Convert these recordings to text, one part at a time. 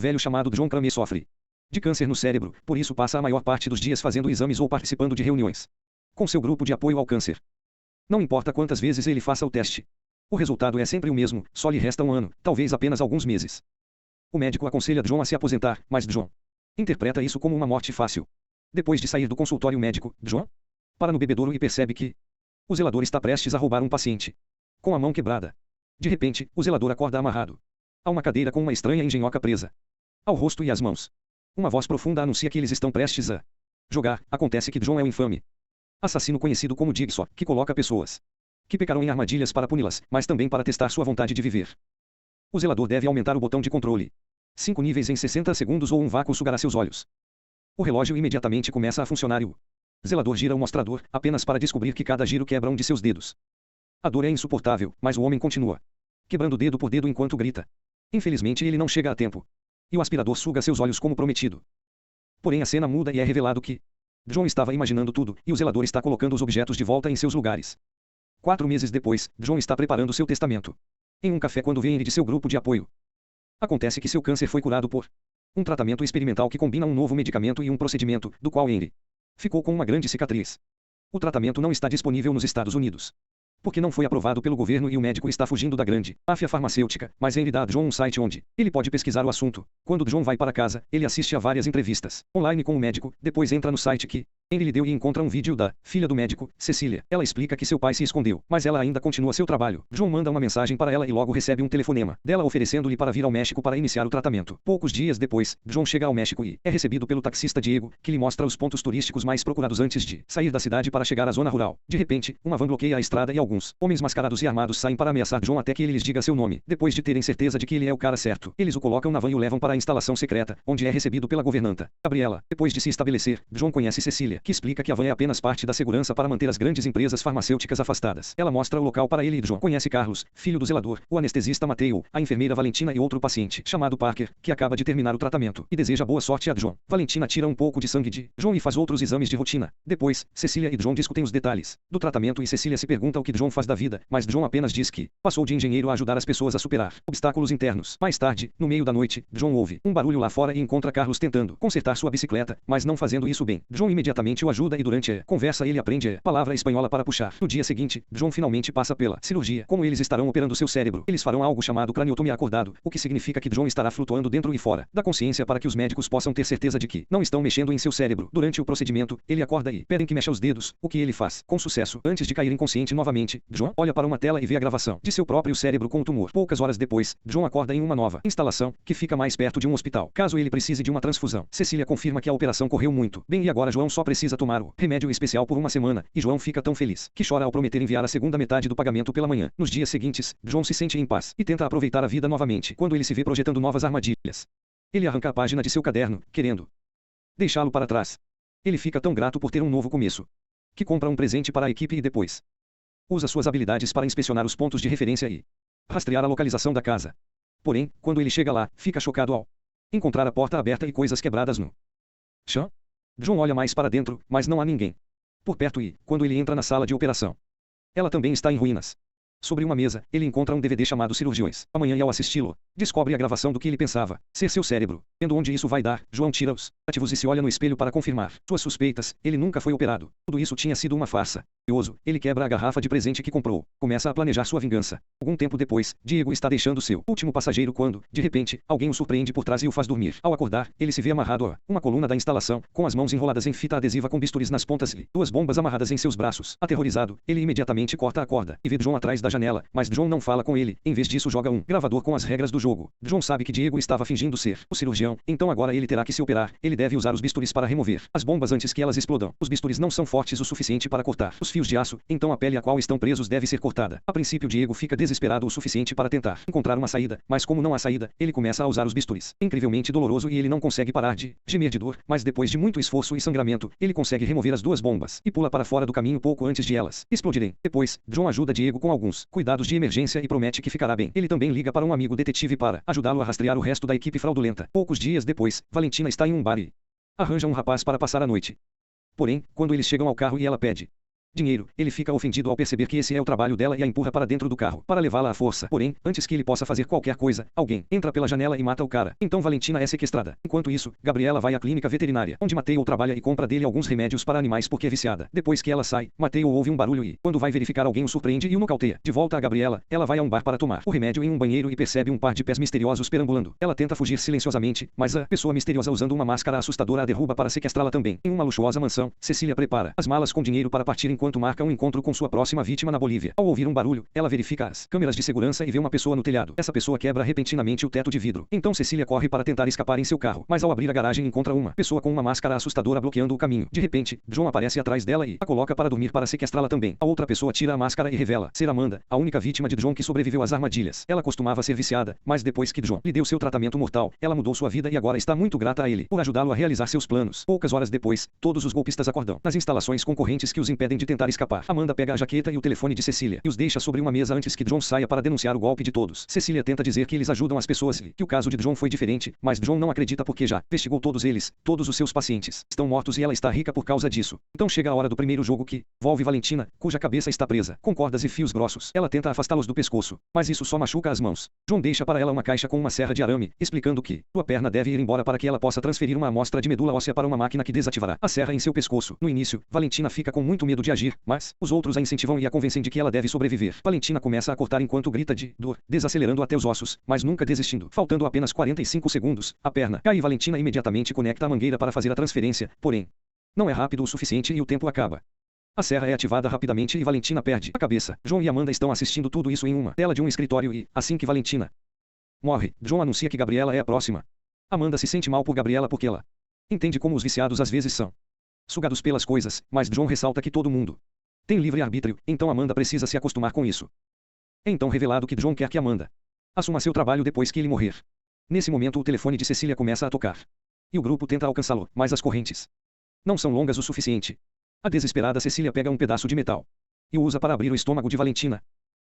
velho chamado John Cramey sofre de câncer no cérebro, por isso passa a maior parte dos dias fazendo exames ou participando de reuniões com seu grupo de apoio ao câncer. Não importa quantas vezes ele faça o teste. O resultado é sempre o mesmo, só lhe resta um ano, talvez apenas alguns meses. O médico aconselha John a se aposentar, mas John interpreta isso como uma morte fácil. Depois de sair do consultório médico, John para no bebedouro e percebe que o zelador está prestes a roubar um paciente com a mão quebrada. De repente, o zelador acorda amarrado a uma cadeira com uma estranha engenhoca presa ao rosto e às mãos. Uma voz profunda anuncia que eles estão prestes a jogar. Acontece que John é o infame assassino conhecido como Jigsaw, que coloca pessoas que pecaram em armadilhas para puni-las, mas também para testar sua vontade de viver. O zelador deve aumentar o botão de controle 5 níveis em 60 segundos ou um vácuo sugará seus olhos. O relógio imediatamente começa a funcionar e o zelador gira o mostrador, apenas para descobrir que cada giro quebra um de seus dedos. A dor é insuportável, mas o homem continua quebrando dedo por dedo enquanto grita. Infelizmente ele não chega a tempo. E o aspirador suga seus olhos como prometido. Porém a cena muda e é revelado que John estava imaginando tudo, e o zelador está colocando os objetos de volta em seus lugares. 4 meses depois, John está preparando seu testamento em um café quando vê Henry de seu grupo de apoio. Acontece que seu câncer foi curado por um tratamento experimental que combina um novo medicamento e um procedimento, do qual Henry ficou com uma grande cicatriz. O tratamento não está disponível nos Estados Unidos, porque não foi aprovado pelo governo e o médico está fugindo da grande máfia farmacêutica, mas Henry dá a John um site onde ele pode pesquisar o assunto. Quando John vai para casa, ele assiste a várias entrevistas online com o médico, depois entra no site que Henry lhe deu e encontra um vídeo da filha do médico, Cecília. Ela explica que seu pai se escondeu, mas ela ainda continua seu trabalho. John manda uma mensagem para ela e logo recebe um telefonema dela oferecendo-lhe para vir ao México para iniciar o tratamento. Poucos dias depois, John chega ao México e é recebido pelo taxista Diego, que lhe mostra os pontos turísticos mais procurados antes de sair da cidade para chegar à zona rural. De repente, uma van bloqueia a estrada e alguns homens mascarados e armados saem para ameaçar John até que ele lhes diga seu nome. Depois de terem certeza de que ele é o cara certo, eles o colocam na van e o levam para a instalação secreta, onde é recebido pela governanta Gabriela. Depois de se estabelecer, John conhece Cecília, que explica que a van é apenas parte da segurança para manter as grandes empresas farmacêuticas afastadas. Ela mostra o local para ele e John conhece Carlos, filho do zelador, o anestesista Mateo, a enfermeira Valentina e outro paciente, chamado Parker, que acaba de terminar o tratamento, e deseja boa sorte a John. Valentina tira um pouco de sangue de John e faz outros exames de rotina. Depois, Cecília e John discutem os detalhes do tratamento e Cecília se pergunta o que John faz da vida, mas John apenas diz que passou de engenheiro a ajudar as pessoas a superar obstáculos internos. Mais tarde, no meio da noite, John ouve um barulho lá fora e encontra Carlos tentando consertar sua bicicleta, mas não fazendo isso bem. John imediatamente o ajuda e durante a conversa ele aprende a palavra espanhola para puxar. No dia seguinte, John finalmente passa pela cirurgia. Como eles estarão operando seu cérebro, eles farão algo chamado craniotomia acordado, o que significa que John estará flutuando dentro e fora da consciência para que os médicos possam ter certeza de que não estão mexendo em seu cérebro. Durante o procedimento, ele acorda e pedem que mexa os dedos, o que ele faz com sucesso. Antes de cair inconsciente novamente, John olha para uma tela e vê a gravação de seu próprio cérebro com o tumor. Poucas horas depois, John acorda em uma nova instalação, que fica mais perto de um hospital, caso ele precise de uma transfusão. Cecília confirma que a operação correu muito bem e agora João só precisa tomar o remédio especial por uma semana, e João fica tão feliz que chora ao prometer enviar a segunda metade do pagamento pela manhã. Nos dias seguintes, John se sente em paz e tenta aproveitar a vida novamente quando ele se vê projetando novas armadilhas. Ele arranca a página de seu caderno, querendo deixá-lo para trás. Ele fica tão grato por ter um novo começo que compra um presente para a equipe e depois usa suas habilidades para inspecionar os pontos de referência e rastrear a localização da casa. Porém, quando ele chega lá, fica chocado ao encontrar a porta aberta e coisas quebradas no chão. John olha mais para dentro, mas não há ninguém por perto e, quando ele entra na sala de operação, ela também está em ruínas. Sobre uma mesa, ele encontra um DVD chamado Cirurgiões. Amanhã e ao assisti-lo, descobre a gravação do que ele pensava ser seu cérebro. Vendo onde isso vai dar, João tira os ativos e se olha no espelho para confirmar suas suspeitas. Ele nunca foi operado. Tudo isso tinha sido uma farsa. Furioso, ele quebra a garrafa de presente que comprou. Começa a planejar sua vingança. Algum tempo depois, Diego está deixando seu último passageiro quando, de repente, alguém o surpreende por trás e o faz dormir. Ao acordar, ele se vê amarrado a uma coluna da instalação, com as mãos enroladas em fita adesiva com bisturis nas pontas e 2 bombas amarradas em seus braços. Aterrorizado, ele imediatamente corta a corda e vê John atrás da janela, mas John não fala com ele. Em vez disso, joga um gravador com as regras do jogo. John sabe que Diego estava fingindo ser o cirurgião, então agora ele terá que se operar. Ele deve usar os bisturis para remover as bombas antes que elas explodam. Os bisturis não são fortes o suficiente para cortar os fios de aço, então a pele a qual estão presos deve ser cortada. A princípio, Diego fica desesperado o suficiente para tentar encontrar uma saída, mas como não há saída, ele começa a usar os bisturis. Incrivelmente doloroso e ele não consegue parar de gemer de dor, mas depois de muito esforço e sangramento, ele consegue remover as 2 bombas e pula para fora do caminho pouco antes de elas explodirem. Depois, John ajuda Diego com alguns cuidados de emergência e promete que ficará bem. Ele também liga para um amigo detetive para ajudá-lo a rastrear o resto da equipe fraudulenta. Poucos dias depois, Valentina está em um bar e arranja um rapaz para passar a noite. Porém, quando eles chegam ao carro e ela pede Dinheiro. Ele fica ofendido ao perceber que esse é o trabalho dela e a empurra para dentro do carro, para levá-la à força. Porém, antes que ele possa fazer qualquer coisa, alguém entra pela janela e mata o cara. Então Valentina é sequestrada. Enquanto isso, Gabriela vai à clínica veterinária, onde Mateo trabalha e compra dele alguns remédios para animais porque é viciada. Depois que ela sai, Mateo ouve um barulho e, quando vai verificar, alguém o surpreende e o nocauteia. De volta a Gabriela, ela vai a um bar para tomar o remédio em um banheiro e percebe um par de pés misteriosos perambulando. Ela tenta fugir silenciosamente, mas a pessoa misteriosa usando uma máscara assustadora a derruba para sequestrá-la também. Em uma luxuosa mansão, Cecília prepara as malas com dinheiro para partir enquanto marca um encontro com sua próxima vítima na Bolívia. Ao ouvir um barulho, ela verifica as câmeras de segurança e vê uma pessoa no telhado. Essa pessoa quebra repentinamente o teto de vidro. Então Cecília corre para tentar escapar em seu carro, mas ao abrir a garagem encontra uma pessoa com uma máscara assustadora bloqueando o caminho. De repente, John aparece atrás dela e a coloca para dormir para sequestrá-la também. A outra pessoa tira a máscara e revela ser Amanda, a única vítima de John que sobreviveu às armadilhas. Ela costumava ser viciada, mas depois que John lhe deu seu tratamento mortal, ela mudou sua vida e agora está muito grata a ele por ajudá-lo a realizar seus planos. Poucas horas depois, todos os golpistas acordam nas instalações concorrentes que os impedem de tentar escapar. Amanda pega a jaqueta e o telefone de Cecília e os deixa sobre uma mesa antes que John saia para denunciar o golpe de todos. Cecília tenta dizer que eles ajudam as pessoas e que o caso de John foi diferente, mas John não acredita porque já investigou todos eles, todos os seus pacientes estão mortos e ela está rica por causa disso. Então chega a hora do primeiro jogo que envolve Valentina, cuja cabeça está presa com cordas e fios grossos. Ela tenta afastá-los do pescoço, mas isso só machuca as mãos. John deixa para ela uma caixa com uma serra de arame, explicando que sua perna deve ir embora para que ela possa transferir uma amostra de medula óssea para uma máquina que desativará a serra em seu pescoço. No início, Valentina fica com muito medo de agir, mas os outros a incentivam e a convencem de que ela deve sobreviver. Valentina começa a cortar enquanto grita de dor, desacelerando até os ossos, mas nunca desistindo. Faltando apenas 45 segundos, a perna cai e Valentina imediatamente conecta a mangueira para fazer a transferência, porém, não é rápido o suficiente e o tempo acaba. A serra é ativada rapidamente e Valentina perde a cabeça. John e Amanda estão assistindo tudo isso em uma tela de um escritório e, assim que Valentina morre, John anuncia que Gabriela é a próxima. Amanda se sente mal por Gabriela porque ela entende como os viciados às vezes são sugados pelas coisas, mas John ressalta que todo mundo tem livre-arbítrio, então Amanda precisa se acostumar com isso. É então revelado que John quer que Amanda assuma seu trabalho depois que ele morrer. Nesse momento o telefone de Cecília começa a tocar. E o grupo tenta alcançá-lo, mas as correntes não são longas o suficiente. A desesperada Cecília pega um pedaço de metal e o usa para abrir o estômago de Valentina.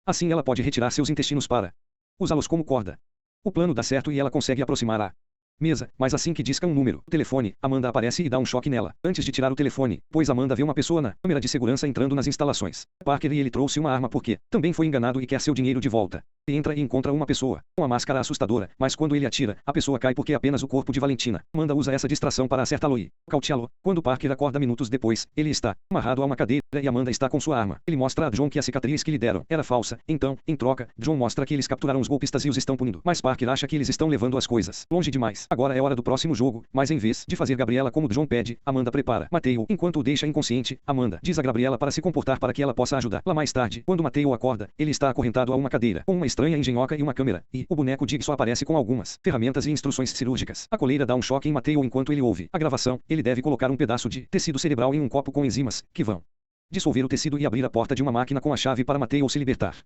Assim ela pode retirar seus intestinos para usá-los como corda. O plano dá certo e ela consegue aproximar a mesa, mas assim que disca um número, o telefone, Amanda aparece e dá um choque nela, antes de tirar o telefone, pois Amanda vê uma pessoa na câmera de segurança entrando nas instalações. Parker e ele trouxe uma arma porque também foi enganado e quer seu dinheiro de volta. Ele entra e encontra uma pessoa com uma máscara assustadora, mas quando ele atira, a pessoa cai porque é apenas o corpo de Valentina. Amanda usa essa distração para acertá-lo e cauteá-lo. Quando Parker acorda minutos depois, ele está amarrado a uma cadeira e Amanda está com sua arma. Ele mostra a John que a cicatriz que lhe deram era falsa. Então, em troca, John mostra que eles capturaram os golpistas e os estão punindo. Mas Parker acha que eles estão levando as coisas longe demais. Agora é hora do próximo jogo, mas em vez de fazer Gabriela como John pede, Amanda prepara Mateo. Enquanto o deixa inconsciente, Amanda diz a Gabriela para se comportar para que ela possa ajudar. Lá mais tarde, quando Mateo acorda, ele está acorrentado a uma cadeira, com uma estranha engenhoca e uma câmera, e o boneco Dig só aparece com algumas ferramentas e instruções cirúrgicas. A coleira dá um choque em Mateo enquanto ele ouve a gravação. Ele deve colocar um pedaço de tecido cerebral em um copo com enzimas, que vão dissolver o tecido e abrir a porta de uma máquina com a chave para Mateo se libertar.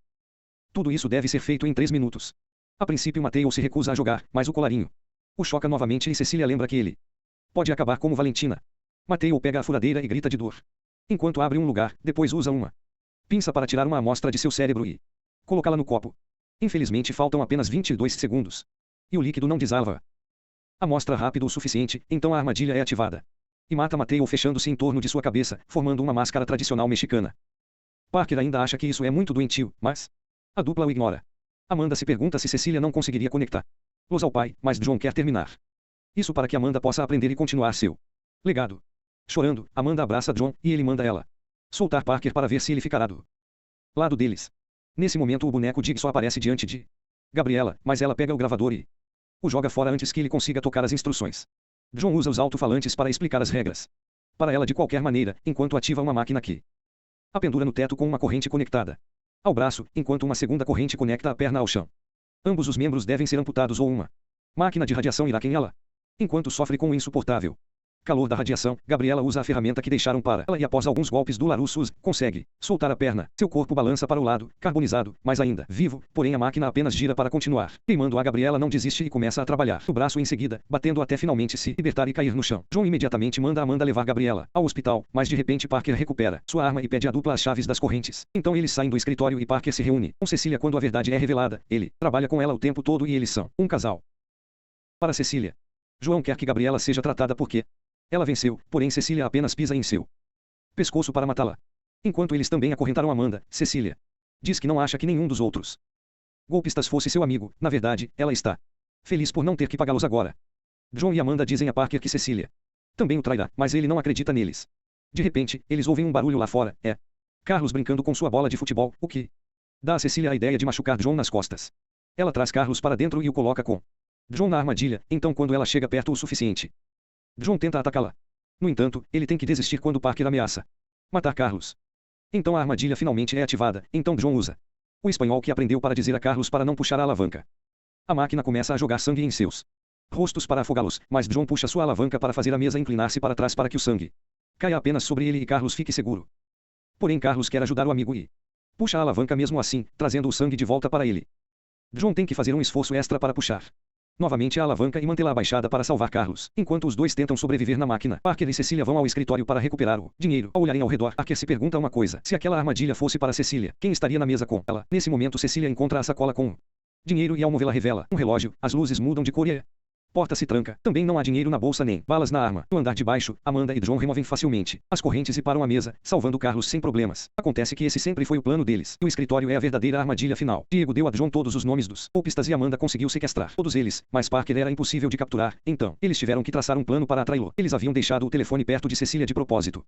Tudo isso deve ser feito em 3 minutos. A princípio Mateo se recusa a jogar, mas o colarinho o choca novamente e Cecília lembra que ele pode acabar como Valentina. Mateo pega a furadeira e grita de dor, enquanto abre um lugar, depois usa uma pinça para tirar uma amostra de seu cérebro e colocá-la no copo. Infelizmente faltam apenas 22 segundos. E o líquido não desava a amostra rápido o suficiente, então a armadilha é ativada. E mata Mateo fechando-se em torno de sua cabeça, formando uma máscara tradicional mexicana. Parker ainda acha que isso é muito doentio, mas a dupla o ignora. Amanda se pergunta se Cecília não conseguiria conectar-los ao pai, mas John quer terminar isso para que Amanda possa aprender e continuar seu legado. Chorando, Amanda abraça John, e ele manda ela soltar Parker para ver se ele ficará do lado deles. Nesse momento o boneco Dig só aparece diante de Gabriela, mas ela pega o gravador e o joga fora antes que ele consiga tocar as instruções. John usa os alto-falantes para explicar as regras para ela de qualquer maneira, enquanto ativa uma máquina que a pendura no teto com uma corrente conectada ao braço, enquanto uma segunda corrente conecta a perna ao chão. Ambos os membros devem ser amputados ou uma máquina de radiação irá queimá-la. Enquanto sofre com o insuportável calor da radiação, Gabriela usa a ferramenta que deixaram para ela e após alguns golpes do Larus consegue soltar a perna. Seu corpo balança para o lado, carbonizado, mas ainda vivo, porém a máquina apenas gira para continuar. Queimando a Gabriela não desiste e começa a trabalhar o braço em seguida, batendo até finalmente se libertar e cair no chão. John imediatamente manda Amanda levar Gabriela ao hospital, mas de repente Parker recupera sua arma e pede à dupla as chaves das correntes. Então eles saem do escritório e Parker se reúne com Cecília quando a verdade é revelada. Ele trabalha com ela o tempo todo e eles são um casal. Para Cecília, João quer que Gabriela seja tratada porque ela venceu, porém Cecília apenas pisa em seu pescoço para matá-la. Enquanto eles também acorrentaram Amanda, Cecília diz que não acha que nenhum dos outros golpistas fosse seu amigo. Na verdade, ela está feliz por não ter que pagá-los agora. John e Amanda dizem a Parker que Cecília também o trairá, mas ele não acredita neles. De repente, eles ouvem um barulho lá fora. É Carlos brincando com sua bola de futebol, o que dá a Cecília a ideia de machucar John nas costas. Ela traz Carlos para dentro e o coloca com John na armadilha, então quando ela chega perto o suficiente, John tenta atacá-la. No entanto, ele tem que desistir quando Parker ameaça matar Carlos. Então a armadilha finalmente é ativada, então John usa o espanhol que aprendeu para dizer a Carlos para não puxar a alavanca. A máquina começa a jogar sangue em seus rostos para afogá-los, mas John puxa sua alavanca para fazer a mesa inclinar-se para trás para que o sangue caia apenas sobre ele e Carlos fique seguro. Porém Carlos quer ajudar o amigo e puxa a alavanca mesmo assim, trazendo o sangue de volta para ele. John tem que fazer um esforço extra para puxar novamente a alavanca e mantê-la abaixada para salvar Carlos. Enquanto os dois tentam sobreviver na máquina, Parker e Cecília vão ao escritório para recuperar o dinheiro. Ao olharem ao redor, Parker se pergunta uma coisa: se aquela armadilha fosse para Cecília, quem estaria na mesa com ela? Nesse momento Cecília encontra a sacola com o dinheiro e ao movê-la revela um relógio. As luzes mudam de cor e a porta se tranca. Também não há dinheiro na bolsa nem balas na arma. No andar de baixo, Amanda e John removem facilmente as correntes e param a mesa, salvando Carlos sem problemas. Acontece que esse sempre foi o plano deles. E o escritório é a verdadeira armadilha final. Diego deu a John todos os nomes dos golpistas e Amanda conseguiu sequestrar todos eles, mas Parker era impossível de capturar. Então, eles tiveram que traçar um plano para atraí-lo. Eles haviam deixado o telefone perto de Cecília de propósito,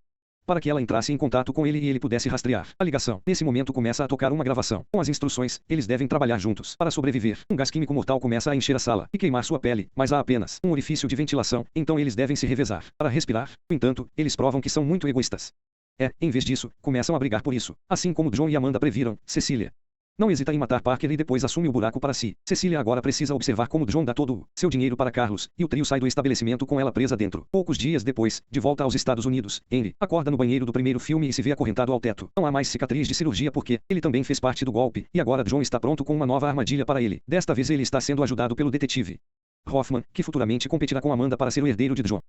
para que ela entrasse em contato com ele e ele pudesse rastrear a ligação. Nesse momento começa a tocar uma gravação. Com as instruções, eles devem trabalhar juntos para sobreviver. Um gás químico mortal começa a encher a sala e queimar sua pele, mas há apenas um orifício de ventilação, então eles devem se revezar para respirar. No entanto, eles provam que são muito egoístas. Em vez disso, começam a brigar por isso. Assim como John e Amanda previram, Cecília não hesita em matar Parker e depois assume o buraco para si. Cecília agora precisa observar como John dá todo o seu dinheiro para Carlos, e o trio sai do estabelecimento com ela presa dentro. Poucos dias depois, de volta aos Estados Unidos, Henry acorda no banheiro do primeiro filme e se vê acorrentado ao teto. Não há mais cicatriz de cirurgia porque ele também fez parte do golpe, e agora John está pronto com uma nova armadilha para ele. Desta vez ele está sendo ajudado pelo detetive Hoffman, que futuramente competirá com Amanda para ser o herdeiro de John.